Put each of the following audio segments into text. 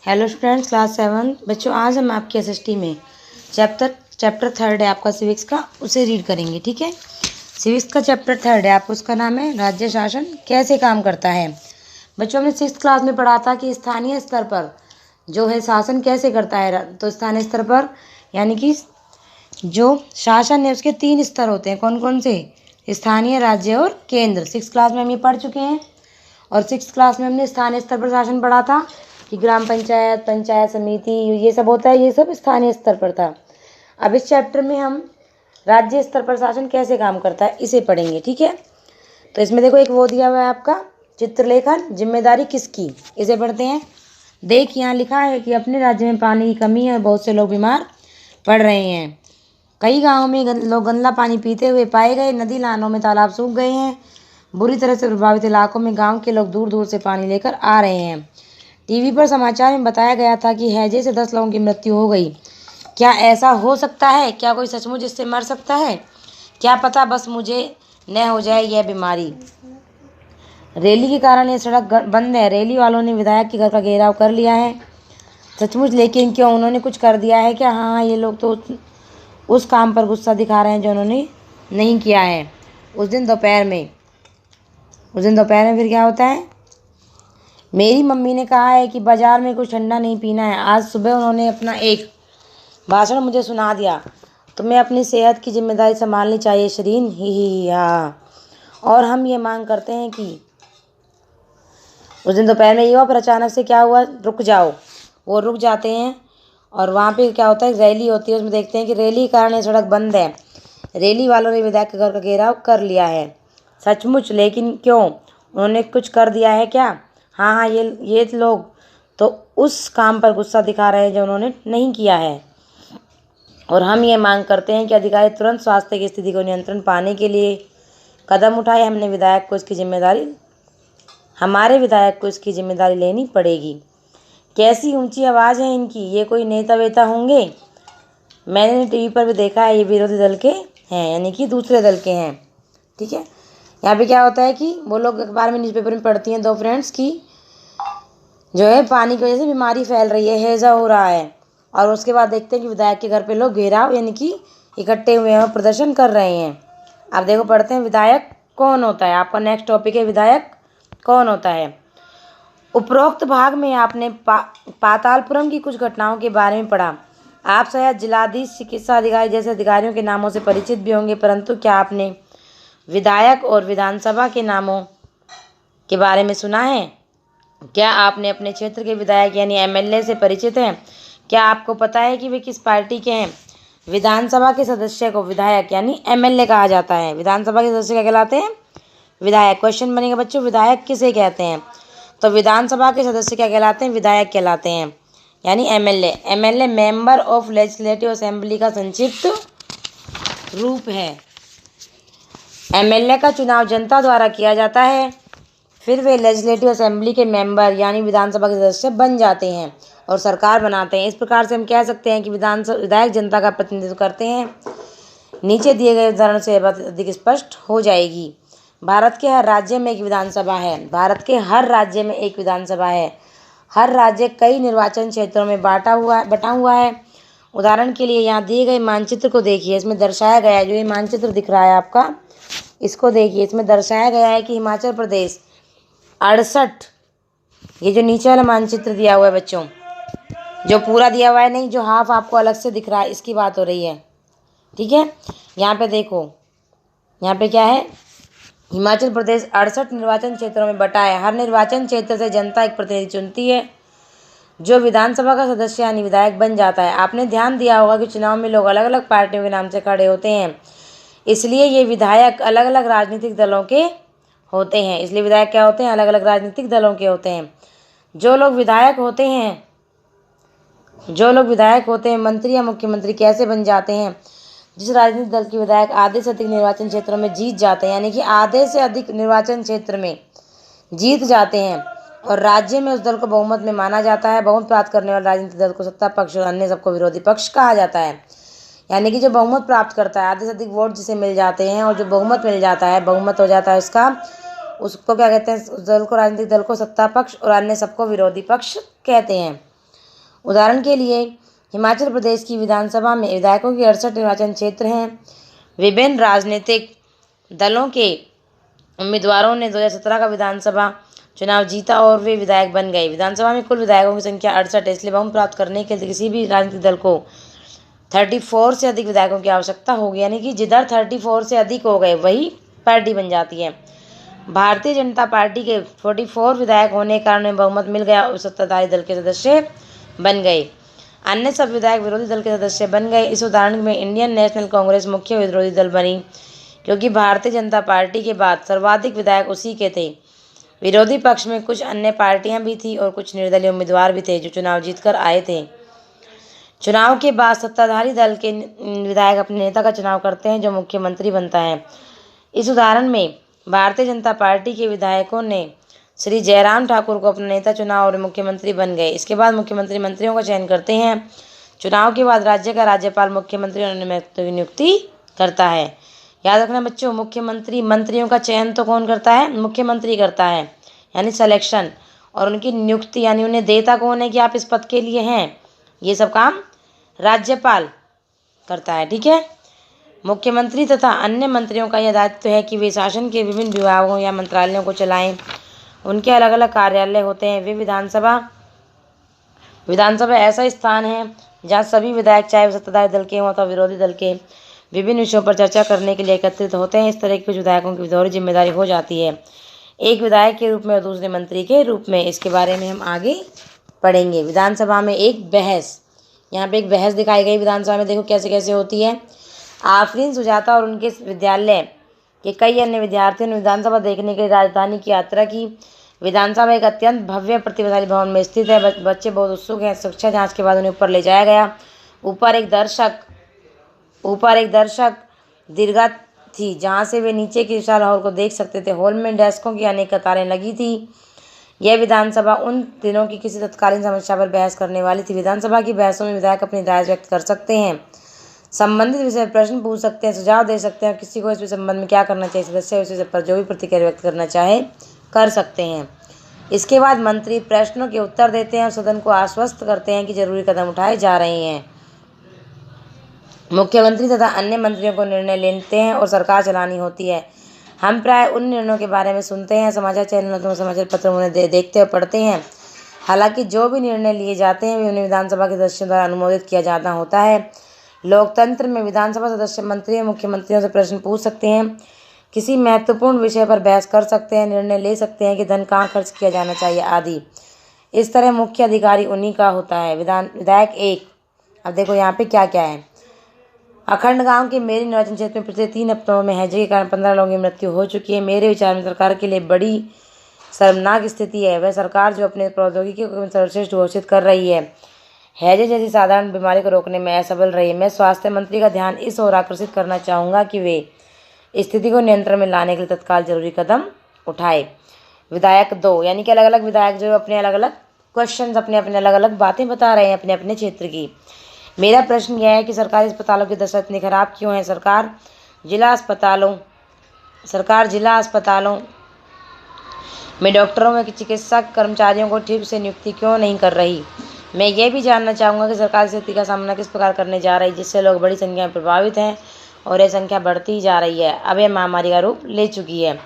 Hello students, class 7 बच्चों। आज हम आपके एसएसटी में चैप्टर 3 है आपका सिविक्स का, उसे रीड करेंगे। ठीक है, सिविक्स का चैप्टर 3 है आपको, उसका नाम है राज्य शासन कैसे काम करता है। बच्चों, हमने 6th क्लास में पढ़ा था कि स्थानीय स्तर पर जो है शासन कैसे करता है। तो स्थानीय स्तर पर यानी कि जो शासन है उसके 3 स्तर होते हैं। कौन कौन से? स्थानीय, राज्य और केंद्र। 6th क्लास में हम ये पढ़ चुके हैं। और 6th क्लास में हमने स्थानीय स्तर पर शासन पढ़ा था कि ग्राम पंचायत, पंचायत समिति, ये सब होता है, ये सब स्थानीय स्तर पर था। अब इस चैप्टर में हम राज्य स्तर पर शासन कैसे काम करता है इसे पढ़ेंगे। ठीक है, तो इसमें देखो एक वो दिया हुआ है आपका चित्रलेखन, जिम्मेदारी किसकी, इसे पढ़ते हैं। देख, यहाँ लिखा है कि अपने राज्य में पानी की कमी है और बहुत से लोग बीमार पड़ रहे हैं। कई गाँवों में लोग गंदा पानी पीते हुए पाए गए। नदी नालों में तालाब सूख गए हैं। बुरी तरह से प्रभावित इलाकों में गांव के लोग दूर दूर से पानी लेकर आ रहे हैं। टीवी पर समाचार में बताया गया था कि हैजे से 10 लोगों की मृत्यु हो गई। क्या ऐसा हो सकता है? क्या कोई सचमुच इससे मर सकता है? क्या पता बस मुझे न हो जाए यह बीमारी। रैली के कारण ये सड़क बंद है। रैली वालों ने विधायक के घर का घेराव कर लिया है। सचमुच? लेकिन क्यों? उन्होंने कुछ कर दिया है क्या? हाँ, ये लोग तो उस काम पर गुस्सा दिखा रहे हैं जो उन्होंने नहीं किया है। उस दिन दोपहर में फिर क्या होता है? मेरी मम्मी ने कहा है कि बाजार में कुछ ठंडा नहीं पीना है। आज सुबह उन्होंने अपना एक भाषण मुझे सुना दिया। तुम्हें अपनी सेहत की जिम्मेदारी संभालनी चाहिए शरीन। ही हाँ। और हम ये मांग करते हैं कि उस दिन दोपहर में ये हुआ, पर अचानक से क्या हुआ? रुक जाओ। वो रुक जाते हैं और वहाँ पे क्या होता है, रैली होती है। उसमें देखते हैं कि रैली के कारण ये सड़क बंद है। रैली वालों ने विधायक के घर का घेराव कर लिया है। सचमुच? लेकिन क्यों? उन्होंने कुछ कर दिया है क्या? हाँ, ये लोग तो उस काम पर गुस्सा दिखा रहे हैं जो उन्होंने नहीं किया है। और हम ये मांग करते हैं कि अधिकारी तुरंत स्वास्थ्य की स्थिति को नियंत्रण पाने के लिए कदम उठाए। हमारे विधायक को इसकी जिम्मेदारी लेनी पड़ेगी। कैसी ऊंची आवाज़ है इनकी, ये कोई नेता वेता होंगे? मैंने टीवी पर भी देखा है, ये विरोधी दल के हैं, यानी कि दूसरे दल के हैं। ठीक है, यहाँ पे क्या होता है कि वो लोग अखबार में, न्यूज़पेपर में पढ़ती हैं 2 फ्रेंड्स की जो है पानी की वजह से बीमारी फैल रही है, हैजा हो रहा है। और उसके बाद देखते हैं कि विधायक के घर पे लोग घेराव यानी कि इकट्ठे हुए हैं और प्रदर्शन कर रहे हैं। अब देखो पढ़ते हैं विधायक कौन होता है। आपका नेक्स्ट टॉपिक है विधायक कौन होता है। उपरोक्त भाग में आपने पातालपुरम की कुछ घटनाओं के बारे में पढ़ा। आप शायद जिलाधीश, चिकित्सा अधिकारी जैसे अधिकारियों के नामों से परिचित भी होंगे, परंतु क्या आपने विधायक और विधानसभा के नामों के बारे में सुना है? क्या आपने अपने क्षेत्र के विधायक यानी एमएलए से परिचित हैं? क्या आपको पता है कि वे किस पार्टी के हैं? विधानसभा के सदस्य को विधायक यानी एमएलए कहा जाता है। विधानसभा के सदस्य क्या कहलाते हैं? विधायक। क्वेश्चन बनेगा बच्चों, विधायक किसे कहते हैं? तो विधानसभा के सदस्य क्या कहलाते हैं? विधायक कहलाते हैं, यानी MLA. MLA member of legislative assembly का संक्षिप्त रूप है। एमएलए का चुनाव जनता द्वारा किया जाता है। फिर वे लेजिस्लेटिव असेंबली के मेंबर यानी विधानसभा के सदस्य बन जाते हैं और सरकार बनाते हैं। इस प्रकार से हम कह सकते हैं कि विधायक जनता का प्रतिनिधित्व करते हैं। नीचे दिए गए उदाहरण से बात अधिक स्पष्ट हो जाएगी। भारत के हर राज्य में एक विधानसभा है। भारत के हर राज्य में एक विधानसभा है। हर राज्य कई निर्वाचन क्षेत्रों में बटा हुआ है। उदाहरण के लिए यहाँ दिए गए मानचित्र को देखिए। इसमें दर्शाया गया है, जो ये मानचित्र दिख रहा है आपका, इसको देखिए। इसमें दर्शाया गया है कि हिमाचल प्रदेश 68, ये जो नीचे वाला मानचित्र दिया हुआ है बच्चों, जो पूरा दिया हुआ है नहीं, जो हाफ आपको अलग से दिख रहा है, इसकी बात हो रही है। ठीक है, यहाँ पे देखो, यहाँ पे क्या है, हिमाचल प्रदेश 68 निर्वाचन क्षेत्रों में बटा है। हर निर्वाचन क्षेत्र से जनता एक प्रतिनिधि चुनती है जो विधानसभा का सदस्य यानी विधायक बन जाता है। आपने ध्यान दिया होगा कि चुनाव में लोग अलग अलग पार्टियों के नाम से खड़े होते हैं, इसलिए ये विधायक अलग अलग राजनीतिक दलों के होते हैं। इसलिए विधायक क्या होते हैं? अलग अलग राजनीतिक दलों के होते हैं। जो लोग विधायक होते हैं मंत्री या मुख्यमंत्री कैसे बन जाते हैं? जिस राजनीतिक दल के विधायक आधे से अधिक निर्वाचन क्षेत्रों में जीत जाते हैं, यानी कि आधे से अधिक निर्वाचन क्षेत्र में जीत जाते हैं और राज्य में उस दल को बहुमत में माना जाता है। बहुमत प्राप्त करने वाले राजनीतिक दल को सत्ता पक्ष और अन्य सबको विरोधी पक्ष कहा जाता है। यानी कि जो बहुमत प्राप्त करता है, आधे से अधिक वोट जिसे मिल जाते हैं और जो बहुमत मिल जाता है, बहुमत हो जाता है उसको क्या कहते हैं? उस दल को, राजनीतिक दल को सत्ता पक्ष और अन्य सबको विरोधी पक्ष कहते हैं। उदाहरण के लिए हिमाचल प्रदेश की विधानसभा में विधायकों के 68 निर्वाचन क्षेत्र हैं। विभिन्न राजनीतिक दलों के उम्मीदवारों ने 2017 का विधानसभा चुनाव जीता और वे विधायक बन गए। विधानसभा में कुल विधायकों की संख्या 68 है, इसलिए बहुमत प्राप्त करने के लिए किसी भी राजनीतिक दल को 34 से अधिक विधायकों की आवश्यकता होगी, यानी कि जिधर 34 से अधिक हो गए वही पार्टी बन जाती है। भारतीय जनता पार्टी के 44 विधायक होने के कारण उन्हें बहुमत मिल गया और सत्ताधारी दल के सदस्य बन गए। अन्य सब विधायक विरोधी दल के सदस्य बन गए। इस उदाहरण में इंडियन नेशनल कांग्रेस मुख्य विरोधी दल बनी, क्योंकि भारतीय जनता पार्टी के बाद सर्वाधिक विधायक उसी के थे। विरोधी पक्ष में कुछ अन्य पार्टियां भी थी और कुछ निर्दलीय उम्मीदवार भी थे जो चुनाव जीतकर आए थे। चुनाव के बाद सत्ताधारी दल के विधायक अपने नेता का चुनाव करते हैं जो मुख्यमंत्री बनता है। इस उदाहरण में भारतीय जनता पार्टी के विधायकों ने श्री जयराम ठाकुर को अपना नेता चुना और मुख्यमंत्री बन गए। इसके बाद मुख्यमंत्री मंत्रियों का चयन करते हैं। चुनाव के बाद राज्य का राज्यपाल मुख्यमंत्री और नियुक्ति करता है। याद रखना बच्चों, मुख्यमंत्री मंत्रियों का चयन तो कौन करता है? मुख्यमंत्री करता है, यानी सिलेक्शन, और उनकी नियुक्ति यानी उन्हें देता कौन है कि आप इस पद के लिए हैं, ये सब काम राज्यपाल करता है। ठीक है। मुख्यमंत्री तथा अन्य मंत्रियों का यह दायित्व है कि वे शासन के विभिन्न विभागों या मंत्रालयों को चलाएं। उनके अलग अलग कार्यालय होते हैं। वे विधानसभा ऐसा स्थान है जहाँ सभी विधायक, चाहे सत्ताधारी दल के हों अथवा विरोधी दल के, विभिन्न विषयों पर चर्चा करने के लिए एकत्रित होते हैं। इस तरह के कुछ विधायकों की दोहरी जिम्मेदारी हो जाती है, एक विधायक के रूप में और दूसरे मंत्री के रूप में। इसके बारे में हम आगे पढ़ेंगे। विधानसभा में एक बहस, यहाँ पे एक बहस दिखाई गई विधानसभा में। देखो कैसे कैसे होती है। आफरीन सुजाता और उनके विद्यालय के कई अन्य विद्यार्थियों ने विधानसभा देखने के लिए राजधानी की यात्रा की। विधानसभा एक अत्यंत भव्य प्रतिभाशाली भवन में स्थित है। बच्चे बहुत उत्सुक हैं। सुरक्षा जांच के बाद उन्हें ऊपर ले जाया गया। ऊपर एक दर्शक दीर्घा थी जहां से वे नीचे के विशाल हॉल को देख सकते थे। हॉल में डेस्कों की अनेक कतारें लगी थी। यह विधानसभा उन दिनों की किसी तत्कालीन समस्या पर बहस करने वाली थी। विधानसभा की बहसों में विधायक अपनी राय व्यक्त कर सकते हैं, संबंधित विषय पर प्रश्न पूछ सकते हैं, सुझाव दे सकते हैं और किसी को इस संबंध में क्या करना चाहिए सदस्य उस विषय पर जो भी प्रतिक्रिया व्यक्त करना चाहे कर सकते हैं। इसके बाद मंत्री प्रश्नों के उत्तर देते हैं और सदन को आश्वस्त करते हैं कि जरूरी कदम उठाए जा रहे हैं। मुख्यमंत्री तथा अन्य मंत्रियों को निर्णय लेते हैं और सरकार चलानी होती है। हम प्राय उन निर्णयों के बारे में सुनते हैं, समाचार चैनलों, समाचार पत्र उन्हें देखते और पढ़ते हैं। हालांकि जो भी निर्णय लिए जाते हैं वे उन्हें विधानसभा के सदस्यों द्वारा अनुमोदित किया जाना होता है। लोकतंत्र में विधानसभा सदस्य मंत्री और मुख्यमंत्रियों से प्रश्न पूछ सकते हैं, किसी महत्वपूर्ण विषय पर बहस कर सकते हैं, निर्णय ले सकते हैं कि धन कहाँ खर्च किया जाना चाहिए आदि। इस तरह मुख्य अधिकारी उन्हीं का होता है। विधायक एक। अब देखो यहाँ पे क्या क्या है। अखंड गांव के मेरे निर्वाचन क्षेत्र में पिछले 3 हफ्तों में हैजे के कारण 15 लोगों की मृत्यु हो चुकी है। मेरे विचार में सरकार के लिए बड़ी शर्मनाक स्थिति है। वह सरकार जो अपने प्रौद्योगिकी को सर्वश्रेष्ठ घोषित कर रही है, हैजे जैसी साधारण बीमारी को रोकने में असफल रही है। मैं स्वास्थ्य मंत्री का ध्यान इस ओर आकर्षित करना चाहूँगा कि वे स्थिति को नियंत्रण में लाने के लिए तत्काल जरूरी कदम उठाए। विधायक 2, यानी कि अलग अलग विधायक जो अपने अलग अलग क्वेश्चन, अपने अपने अलग अलग बातें बता रहे हैं अपने अपने क्षेत्र की। मेरा प्रश्न यह है कि सरकारी अस्पतालों की दशा इतनी खराब क्यों है? सरकार जिला अस्पतालों में डॉक्टरों में चिकित्सा कर्मचारियों को ठीक से नियुक्ति क्यों नहीं कर रही? मैं ये भी जानना चाहूँगा कि सरकार स्थिति का सामना किस प्रकार करने जा रही है, जिससे लोग बड़ी संख्या में प्रभावित हैं और यह संख्या बढ़ती ही जा रही है। अब यह महामारी का रूप ले चुकी है।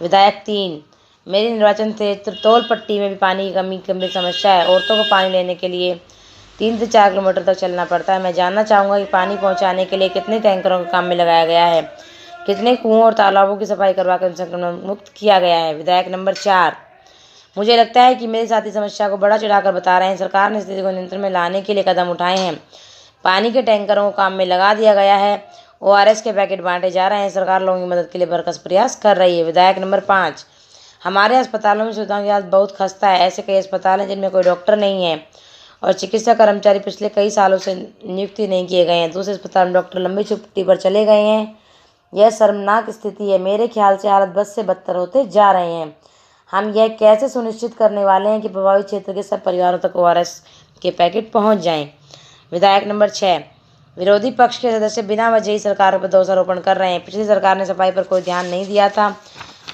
विधायक 3, मेरे निर्वाचन क्षेत्र तोलपट्टी में भी पानी की कमी गंभीर समस्या है। औरतों को पानी लेने के लिए 3 से 4 किलोमीटर तक चलना पड़ता है। मैं जानना चाहूँगा कि पानी पहुँचाने के लिए कितने टैंकरों को काम में लगाया गया है, कितने कुओं और तालाबों की सफाई करवाकर संक्रमण मुक्त किया गया है। विधायक नंबर 4, मुझे लगता है कि मेरे साथी समस्या को बड़ा चढ़ाकर बता रहे हैं। सरकार ने स्थिति को नियंत्रण में लाने के लिए कदम उठाए हैं। पानी के टैंकरों को काम में लगा दिया गया है। ORS के पैकेट बांटे जा रहे हैं। सरकार लोगों की मदद के लिए बरकस प्रयास कर रही है। विधायक नंबर 5, हमारे अस्पतालों में सुविधाओं की हालत बहुत खस्ता है। ऐसे कई अस्पताल हैं जिनमें कोई डॉक्टर नहीं है और चिकित्सा कर्मचारी पिछले कई सालों से नियुक्ति नहीं किए गए हैं। दूसरे अस्पताल में डॉक्टर लंबी छुट्टी पर चले गए हैं। यह शर्मनाक स्थिति है। मेरे ख्याल से हालत बद से बदतर होते जा रहे हैं। हम यह कैसे सुनिश्चित करने वाले हैं कि प्रभावित क्षेत्र के सब परिवारों तक ORS के पैकेट पहुंच जाएं? विधायक नंबर 6, विरोधी पक्ष के सदस्य बिना वजह ही सरकार पर दोषारोपण कर रहे हैं। पिछली सरकार ने सफाई पर कोई ध्यान नहीं दिया था।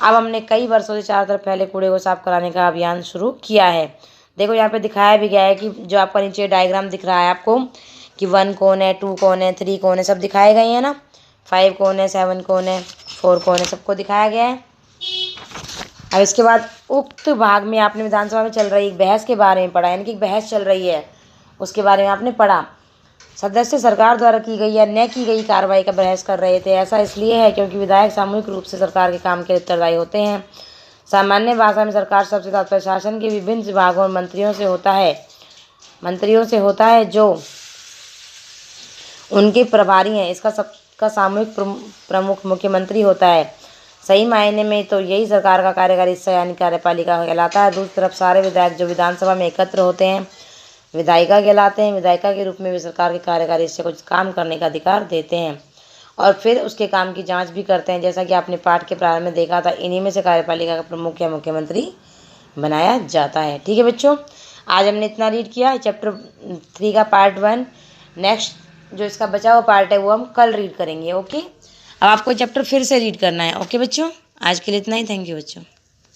अब हमने कई वर्षों से चारों तरफ फैले कूड़े को साफ कराने का अभियान शुरू किया है। देखो यहाँ पे दिखाया भी गया है कि जो आपका नीचे डायग्राम दिख रहा है आपको कि 1 कौन है, 2 कौन है, 3 कौन है, सब दिखाए गए हैं ना। 5 कौन है, 7 कौन है, 4 कौन है, सबको दिखाया गया है। अब इसके बाद उक्त भाग में आपने विधानसभा में चल रही एक बहस के बारे में पढ़ा, यानी कि एक बहस चल रही है उसके बारे में आपने पढ़ा। सदस्य सरकार द्वारा की गई या न की गई कार्रवाई का बहस कर रहे थे। ऐसा इसलिए है क्योंकि विधायक सामूहिक रूप से सरकार के काम के लिए उत्तरदायी होते हैं। सामान्य भाषा में सरकार शब्द से तात्पर्य शासन के विभिन्न विभागों और मंत्रियों से होता है जो उनके प्रभारी हैं। इसका सबका सामूहिक प्रमुख मुख्यमंत्री होता है। सही मायने में तो यही सरकार का कार्यकारी हिस्सा यानी कार्यपालिका कहलाता है। दूसरी तरफ सारे विधायक जो विधानसभा में एकत्र होते हैं विधायिका कहलाते हैं। विधायिका के रूप में भी सरकार के कार्यकारी हिस्से को काम करने का अधिकार देते हैं और फिर उसके काम की जांच भी करते हैं। जैसा कि आपने पाठ के प्रारंभ में देखा था, इन्हीं में से कार्यपालिका का प्रमुख या मुख्यमंत्री बनाया जाता है। ठीक है बच्चों, आज हमने इतना रीड किया चैप्टर 3 का पार्ट 1। नेक्स्ट जो इसका बचा हुआ पार्ट है वो हम कल रीड करेंगे। ओके, अब आपको चैप्टर फिर से रीड करना है। ओके बच्चों, आज के लिए इतना ही। थैंक यू बच्चों।